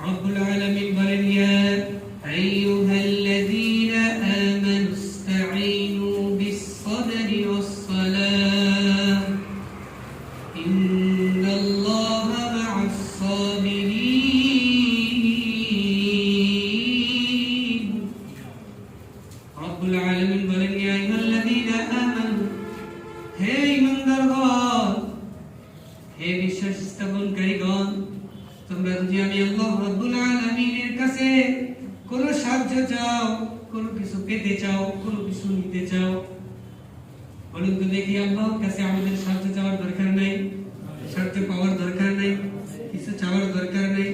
রব্বুল আলামিন বলেন ইয়া আইয়ুহাল্লাযীনা আমানু ইসতাঈনু বিস-সাবরি ওয়াস-সালাহ ইন্নাল্লাহা মা'আস-সাবিরিন। রব্বুল আলামিন বলেন ইয়া আইয়ুহাল্লাযীনা আমানু, হে ঈমানদারগণ, হে বিশ্বাস স্থাপনকারীগণ, তোমরা যদি আমি আল্লাহ রাব্বুল আলামিনের কাছে কোনো সাহায্য চাও, কোনো কিছু পেতে চাও, কোনো কিছু নিতে চাও, বলুন তো দেখি আল্লাহর কাছে আমাদের সাহায্য চাওয়ার দরকার নাই, সাহায্য পাওয়ার দরকার নাই, কিছু চাওয়ার দরকার নাই।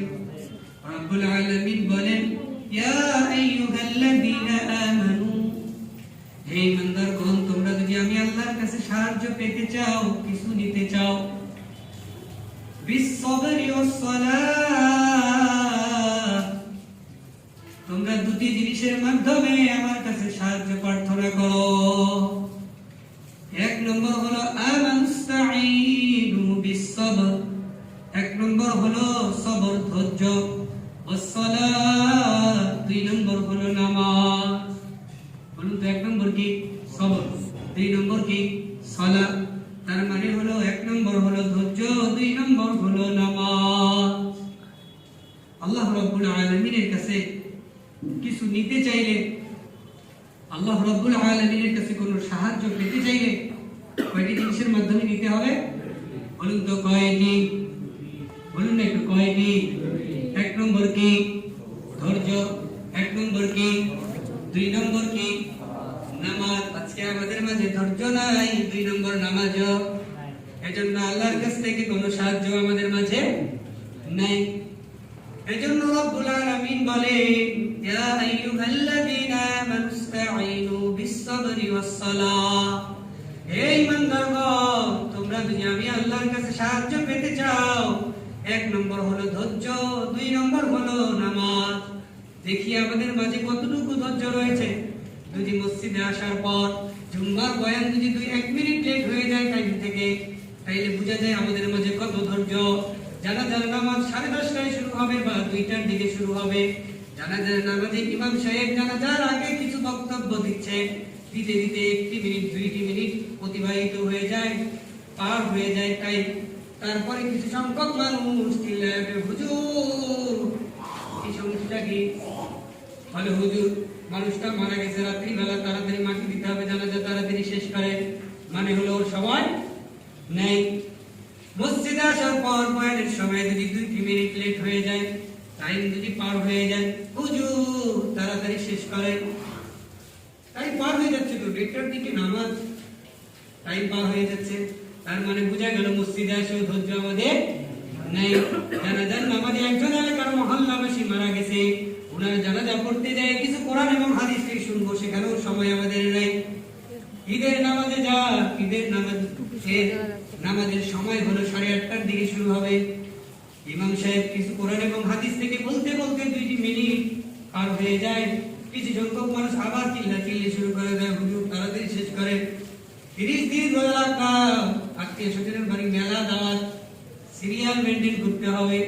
রাব্বুল আলামিন বলেন ইয়া আইয়ুহাল্লাযীনা আমানু, হে ঈমানদারগণ, তোমরা যদি আমি আল্লাহর কাছে সাহায্য পেতে চাও, কিছু নিতে চাও, বিস-সাবরি ওয়াস-সালাহ, তোমরা দুটি জিনিসের মাধ্যমে আমার কাছে সাহায্য প্রার্থনা করো। এক নম্বর হলো আমানস্তাঈনু বিস-সাবর, এক নম্বর হলো সবর, ধৈর্য, ওয়াস-সালাহ, দুই নম্বর হলো নামাজ। বলুন তো এক নম্বর কি? সবর। দুই নম্বর কি? সালাত। তার মানে হলো এক নম্বর হলো ধৈর্য, দুই নম্বর হলো নামাজ। আল্লাহ রাব্বুল আলামিনের কাছে কিছু নিতে চাইলে, আল্লাহ রাব্বুল আলামিনের কাছে কোনো সাহায্য পেতে চাইলে কয়টি জিনিসের মাধ্যমে নিতে হবে? বলুন তো কয়টি? বলুন না একটু কয়টি? এক নম্বর কি? ধৈর্য। এক নম্বর কি? দুই নম্বর কি? নামাজ। আজকে আমাদের মাঝে ধৈর্য নাই, দুই নম্বর নামাজও। এজন্য আল্লাহর কাছ থেকে কোনো সাহায্য আমাদের মাঝে নাই। এজন্য রব্বুল আলামিন বলেন ইয়া আইয়ুহাল্লাযীনা আমানু ইসতাঈনু বিস-সাবরি ওয়াস-সালাহ, হে ঈমানদারগণ, তোমরা যদি আমি আল্লাহর কাছে সাহায্য পেতে চাও, এক নম্বর হলো ধৈর্য, দুই নম্বর হলো নামাজ। দেখি আমাদের মাঝে কতটুকু ধৈর্য রয়েছে। যদি মসজিদে আসার পর জুম্মার বয়ান যদি 1 মিনিট লেট হয়ে যায় টাইম থেকে, তাইলে বোঝা যায় আমাদের মাঝে কত ধৈর্য। জানাজার নামাজ 10:30টায় শুরু হবে বা 2টার দিকে শুরু হবে। জানাজার নামাজে ইমাম সাহেব জানাজার আগে কিছু বক্তব্য দিচ্ছে, দিতে দিতে 1 মিনিট 2 মিনিট অতিবাহিত হয়ে যায়, পার হয়ে যায় টাইম। তারপরে কিছু সংখ্যক মানুষ চিল্লায় হুজুর, এই সমস্যাটা কি? বলে হুজুর, মানুষটা মারা গেছে রাত্রিবেলা, তাড়াতাড়ি মাটি দিতে হবে, জানাজা তাড়াতাড়ি শেষ করে। মানে হলো ওর সময় নেই। মসজিদে আসার পর বয়ানের সময় যদি 2 মিনিট লেট হয়ে যায়, টাইম যদি পার হয়ে যায়, হুজুর তাড়াতাড়ি শেষ করে। টাইম পার হয়ে যাচ্ছে তো, 1টার দিকে নামাজ, টাইম পার হয়ে যাচ্ছে। তার মানে বোঝা গেল মসজিদে এসেও ধৈর্য আমাদের নেই। জানাজার নামাজে একজন এলাকার মহল্লাবাসী মারা গেছে, ওনার জানাজা পড়তে যায়, কিছু কোরআন এবং হাদিস থেকে শুনবো, সেখানেও সময় আমাদের নেই। ঈদের নামাজে যা, ঈদের নামাজের সময় হলো 8:30টার দিকে শুরু হবে। ইমাম সাহেব কিছু কোরআন এবং হাদিস থেকে বলতে বলতে 2 মিনিট পার হয়ে যায়। কিছু সংখ্যক মানুষ আবার চিল্লাচিল্লি শুরু করে দেয়, হুজুর তাড়াতাড়ি শেষ করে। 30 দিন এলাকা আত্মীয় স্বজনের বাড়ি, মেলা, দাওয়াত, সিরিয়াল মেইনটেইন করতে হবে,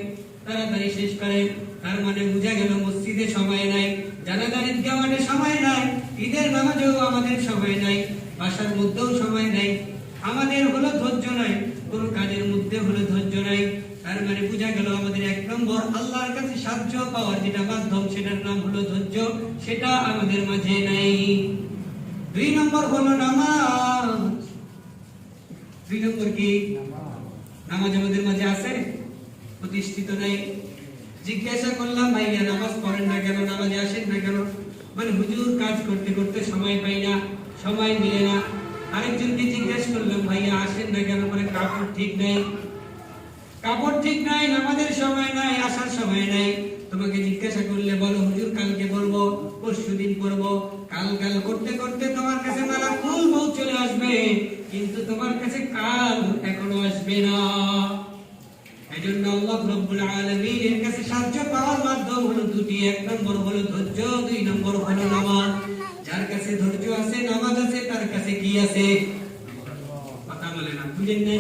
তাড়াতাড়ি শেষ করে। তার মানে বোঝা গেল মসজিদে সময় নাই, জানাজার ঈদগাহ মাঠে সময় নাই, ঈদের নামাজেও আমাদের সময় নাই, বাসার মধ্যেও সময় নাই। আমাদের হলো ধৈর্য নাই, কোনো কাজের মধ্যে হলো ধৈর্য নাই। তার মানে বোঝা গেল আমাদের এক নম্বর আল্লাহর কাছে সাহায্য পাওয়ার যেটা মাধ্যম, সেটার নাম হলো ধৈর্য, সেটা আমাদের মাঝে নাই। 2 নম্বর হলো নামাজ। 2 নম্বর কি? নামাজ আমাদের মাঝে আছে? প্রতিষ্ঠিত নাই। জিজ্ঞাসা করলাম, ভাইয়া নামাজ পড়েন না কেন, নামাজে আসেন না কেন? মানে হুজুর কাজ করতে করতে সময় পাই না, সময় মিলে না। আরেকজনকে জিজ্ঞেস করলাম, ভাইয়া আসেন না কেন? মানে কাপড় ঠিক নাই, কাপড় ঠিক নাই, নামাজের সময় নাই, আসার সময় নাই। তোমাকে জিজ্ঞাসা করলে বলো হুজুর কালকে পড়বো, পরশুদিন পড়বো। কাল কাল করতে করতে তোমার কাছে মালাকুল মউত চলে আসবে, কিন্তু তোমার কাছে কাল এখনো আসবে না। এজন্য আল্লাহ রাব্বুল আলামিনের কাছে সাহায্য পাওয়ার মাধ্যম হলো 2টি। এক নম্বর হলো ধৈর্য, 2 নম্বর হলো নামাজ। যার কাছে ধৈর্য আছে, নামাজ আছে, তার কাছে কি আছে? কথা বলে না, বুঝেন না?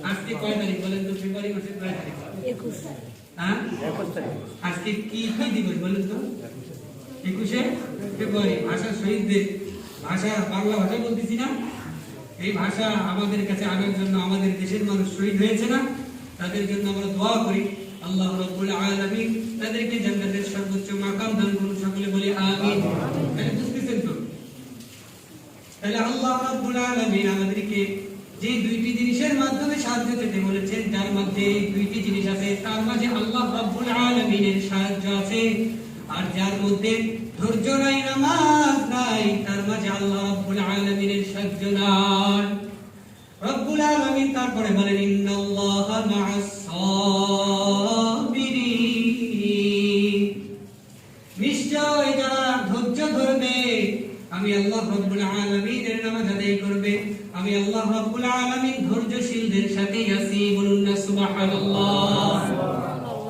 আজকে কয় তারিখ বলেন তো? ফেব্রুয়ারি মাসের কয় তারিখ? 21। হ্যাঁ, আজকে কি কি দিবস বলুন তো? 21শে ফেব্রুয়ারি। ভাষা শহীদদের ভাষা, বাংলা ভাষা বলতেছি না, এই ভাষা আমাদের কাছে আনার জন্য আমাদের দেশের মানুষ শহীদ হয়েছে না, তাদের জন্য আমরা দোয়া করি আল্লাহ রাব্বুল আলামিন তাদেরকে জান্নাতের সর্বোচ্চ মাকাম দান করুন, সকলে বলি আমিন। তাহলে বুঝতেছেন তো? তাহলে আল্লাহ রাব্বুল আলামিন আমাদেরকে যে দুইটি জিনিসের মাধ্যমে সাহায্য পেতে বলেছেন, যার মধ্যে এই দুইটি জিনিস আছে, তার মাঝে আল্লাহ রাব্বুল আলামিনের সাহায্য আছে। আর যার মধ্যে ধৈর্য নাই, নামাজ নাই, তার মাঝে আল্লাহ রাব্বুল আলামিনের সাহায্য নাই। রব্বুল আলামিন তারপরে বলেন